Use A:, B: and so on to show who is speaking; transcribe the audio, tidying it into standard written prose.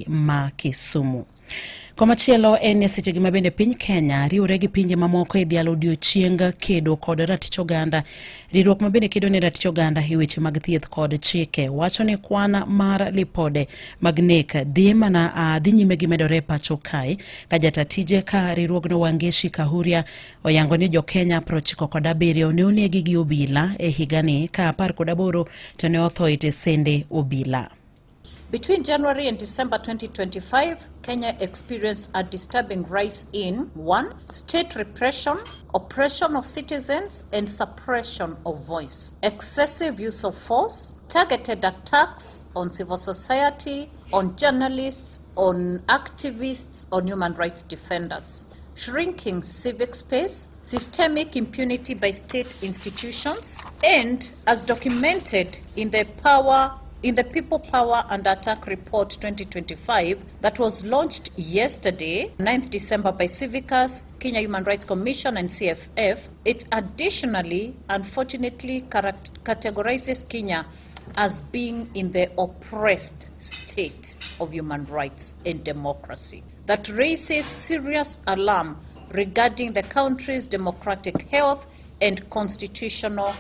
A: ma Kisumu. Komachielo en seche gima bende piny Kenya riwore gi pinje mamoko e dhialo odiochieng kedo kod ratich oganda. Riwruok mabende kedo ne ratich oganda e weche mag thieth kod chike wacho ni kwan mar lipode mag nek dhi nyime gi medore pacho kae ka jatatije ka riwruogno Wangeshi Kahuria oyango ni jo Kenya 97 ne onegi gi obila e higani ka 18 to ne otho e tesende obila.
B: Between January and December 2025, Kenya experienced a disturbing rise in 1. State repression, oppression of citizens, and suppression of voice. Excessive use of force, targeted attacks on civil society, on journalists, on activists, on human rights defenders. Shrinking civic space, systemic impunity by state institutions, and as documented in the People Power and Attack Report 2025 that was launched yesterday, 9th December by Civicus, Kenya Human Rights Commission and CFF, it additionally, unfortunately, categorizes Kenya as being in the oppressed state of human rights and democracy. That raises serious alarm regarding the country's democratic health and constitutional